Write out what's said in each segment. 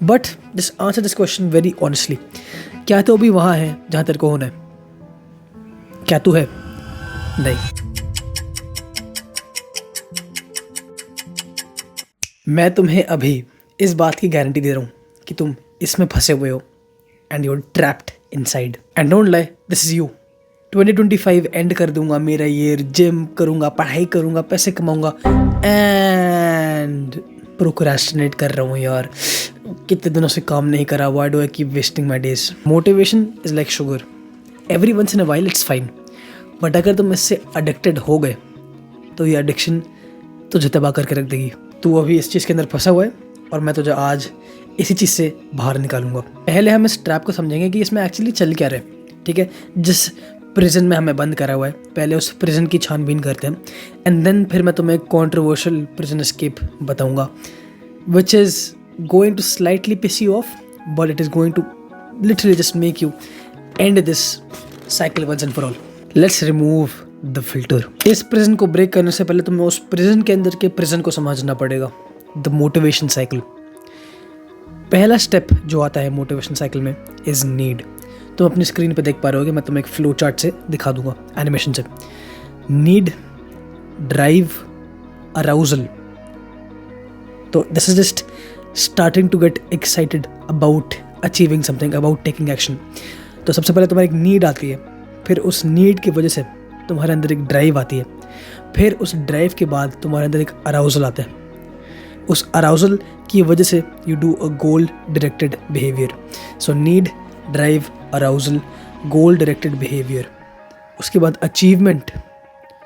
But just answer this question very honestly, क्या तो अभी वहाँ है जहाँ तेरे को होना है? क्या तू है? नहीं। मैं तुम्हें अभी इस बात की गारंटी दे रहा हूँ कि तुम इसमें फंसे हुए हो and you are trapped inside. And don't lie, this is you. 2025 end कर दूंगा मेरा ईयर, जिम करूंगा, पढ़ाई करूंगा, पैसे कमाऊंगा एंड प्रोक्रेस्टिनेट कर रहा हूँ यार, कितने दिनों से काम नहीं करा, why do I keep wasting my days. Motivation is like sugar, every once in a while it's fine, but अगर तुम इससे अडिक्टेड हो गए तो ये एडिक्शन तुझे तबाह करके रख देगी। तू अभी इस चीज़ के अंदर फंसा हुआ है और मैं तुझे आज इसी चीज़ से बाहर निकालूंगा। पहले हम इस ट्रैप को समझेंगे कि इसमें एक्चुअली चल क्या रहा है, ठीक है? जिस प्रिजन में हमें बंद करा हुआ है, पहले उस प्रिजन की छानबीन करते हैं एंड देन फिर मैं तुम्हें एक कॉन्ट्रोवर्शियल प्रिजन एस्केप बताऊंगा which is going to slightly piss you off, but it is going to literally just make you end this cycle once and for all. Let's remove the filter. इस prison को break करने से पहले तुम्हें उस prison के अंदर के प्रिजन को समझना पड़ेगा, द मोटिवेशन साइकिल। पहला स्टेप जो आता है मोटिवेशन साइकिल में इज़ नीड। तुम अपनी स्क्रीन पे देख पा रहे होगे, मैं तुम्हें एक फ्लो चार्ट से दिखा दूंगा, एनिमेशन से। Need, drive, arousal. तो this is just starting to get excited about achieving something, about taking action. तो सबसे पहले तुम्हारी एक नीड आती है, फिर उस नीड की वजह से तुम्हारे अंदर एक ड्राइव आती है, फिर उस ड्राइव के बाद तुम्हारे अंदर एक अराउजल आता है, उस अराउजल की वजह से you do a goal directed behaviour. So need, drive, arousal, goal directed behaviour. उसके बाद achievement,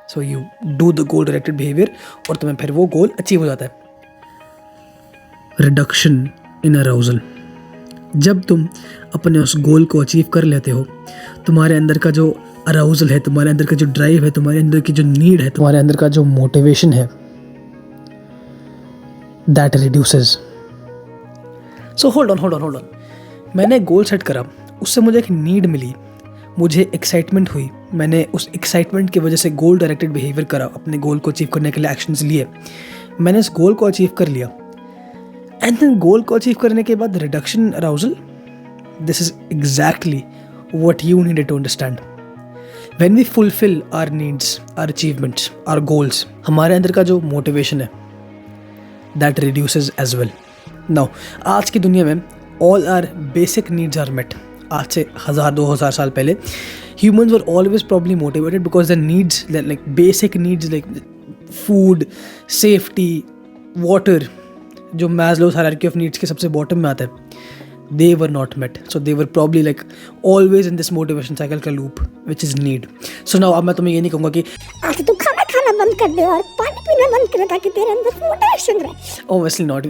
so you do the goal directed behaviour और तुम्हें फिर वो गोल अचीव हो जाता है। रिडक्शन इन अराउजल, जब तुम अपने उस गोल को अचीव कर लेते हो, तुम्हारे अंदर का जो अराउजल है, तुम्हारे अंदर का जो ड्राइव है, तुम्हारे अंदर की जो नीड है, तुम्हारे अंदर का जो मोटिवेशन है, that reduces. So hold on, मैंने गोल सेट करा, उससे मुझे एक नीड मिली, मुझे एक्साइटमेंट हुई, मैंने उस एक्साइटमेंट की वजह से गोल डायरेक्टेड बिहेवियर करा, अपने गोल को अचीव करने के लिए एक्शंस लिए, मैंने इस गोल को अचीव कर लिया एंड देन गोल को अचीव करने के बाद reduction arousal. This is exactly what you needed to understand. When we fulfill our needs, our achievements, our goals, हमारे अंदर का जो motivation है that reduces as well. Now, आज की दुनिया में all our basic needs are met. आज से 1000-2000 साल पहले humans were always probably motivated because their needs, their like basic needs like food, safety, water, जो Maslow's hierarchy of needs के सबसे bottom में आता है, they were not met. So they were probably like always in this motivation cycle का loop which is need. So now अब मैं तुम्हें ये नहीं कहूँगा कि आज तू खाना बंद कर दे और पानी पीना बंद कर ताकि तेरे अंदर मोटिवेशन रहे। obviously not,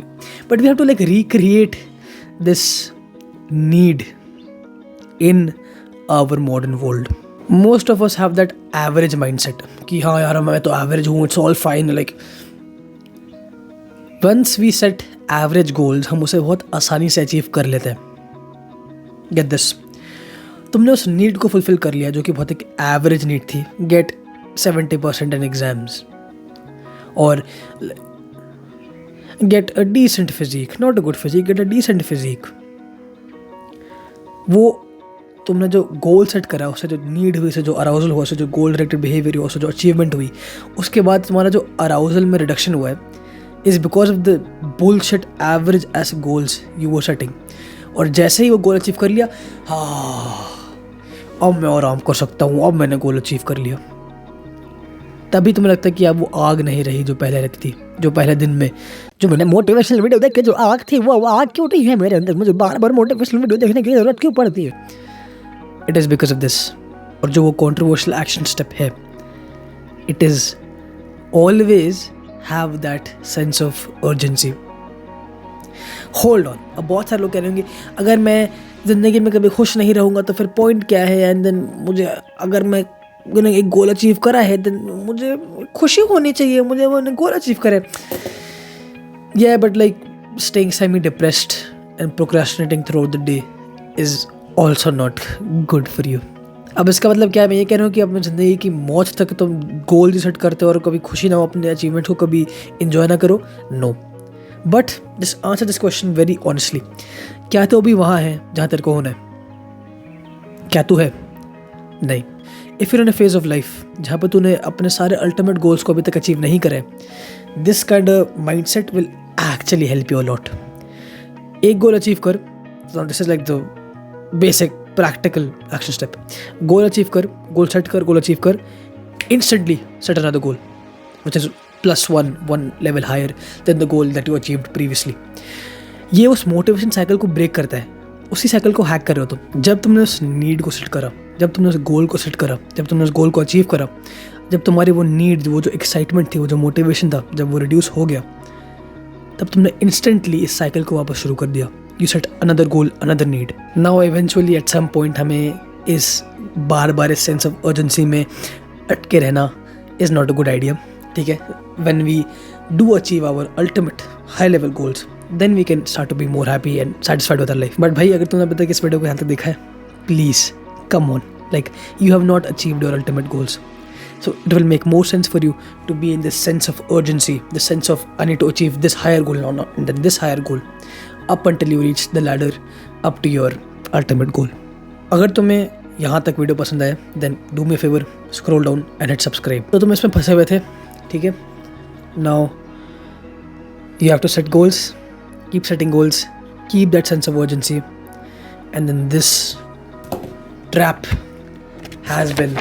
but we have to like recreate this need in our modern world. Most of us have that average mindset कि हाँ यार मैं तो average हूँ, it's all fine. Like once we set average goals, हम उसे बहुत आसानी से अचीव कर लेते हैं। गेट दिस, तुमने उस नीड को फुलफिल कर लिया जो कि बहुत एक एवरेज नीड थी, गेट 70% इन एग्जाम्स और get a decent physique, not a good physique, get a decent physique. वो तुमने जो गोल सेट करा, उससे जो नीड हुई, उससे जो अराउजल हुआ, उससे जो गोल डायरेक्टेड बिहेवियर हुआ, उससे जो अचीवमेंट हुई, उसके बाद तुम्हारा जो अराउजल में रिडक्शन हुआ है is because of the bullshit average as goals you were setting. और जैसे ही वो गोल अचीव कर लिया, हाँ अब मैं आराम कर सकता हूँ, अब मैंने गोल अचीव कर लिया, तभी तुम्हें लगता है कि अब वो आग नहीं रही जो पहले रहती थी, जो पहले दिन में जो मैंने मोटिवेशनल वीडियो देख के जो आग थी वो आग क्यों नहीं है मेरे अंदर, मुझे बार बार मोटिवेशनल वीडियो देखने की जरूरत क्यों पड़ती है? It is because of this. और जो वो कॉन्ट्रोवर्शियल एक्शन स्टेप है, it is always have that sense of urgency. Hold on. अब बहुत सारे लोग कह रहे होंगे अगर मैं ज़िंदगी में कभी खुश नहीं रहूँगा तो फिर पॉइंट क्या है, एंड देन मुझे अगर मैं एक गोल अचीव करा है देन मुझे खुशी होनी चाहिए, मुझे वो गोल अचीव करे। Yeah, but like staying semi-depressed and procrastinating throughout the day is also not good for you. अब इसका मतलब क्या है? मैं ये कह रहा हूँ कि अपनी ज़िंदगी की मौत तक तुम गोल सेट करते हो और कभी खुशी ना हो, अपने अचीवमेंट को कभी इंजॉय ना करो। No, but just answer this question very honestly, क्या तो अभी वहाँ है जहाँ तेरे को होना है? क्या तू है? नहीं. If you're in a phase of life जहाँ पर तूने अपने सारे अल्टीमेट गोल्स को अभी तक अचीव नहीं करे, this kind of mind set will actually help you a lot. एक गोल अचीव कर, this is like the basic practical action step. Goal achieve कर, गोल सेट कर, गोल अचीव कर, instantly set another goal which is +1 level higher than the goal that you achieved previously. ये उस motivation cycle को break करता है. उसी cycle को हैक कर रहे हो तुम. जब तुमने उस नीड को सेट करा, जब तुमने उस गोल को सेट करा, जब तुमने उस गोल को अचीव करा, जब तुम्हारी वो नीड, वो जो एक्साइटमेंट थी, वो जो मोटिवेशन था, जब वो रिड्यूस हो गया, तब तुमने इंस्टेंटली इस साइकिल को वापस शुरू कर दिया. You set another goal, another need. Now eventually at some point हमें इस बार इस सेंस ऑफ अर्जेंसी में अटके रहना is not a good idea. ठीक है, when we do achieve our ultimate high level goals, then we can start to be more happy and satisfied with our life. But भाई, अगर तुमने अभी तक इस वीडियो को यहाँ तक देखा है, please come on, like you have not achieved your ultimate goals. So it will make more sense for you to be in this sense of urgency, this sense of I need to achieve this higher goal now, and then this higher goal, up until you reach the ladder up to your ultimate goal. अगर तुम्हें यहाँ तक video पसंद आया, then do me a favor, scroll down and hit subscribe. तो तुम इसमें फंसे हुए थे, ठीक है? Now you have to set goals, keep setting goals, keep that sense of urgency, and then this trap has been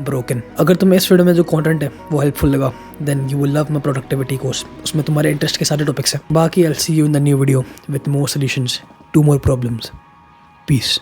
broken. अगर तुम्हें इस वीडियो में जो कंटेंट है वो हेल्पफुल लगा, then you will love my productivity course. उसमें तुम्हारे इंटरेस्ट के सारे टॉपिक्स हैं. बाकी I will see you in the new video with more solutions to more problems. Piece.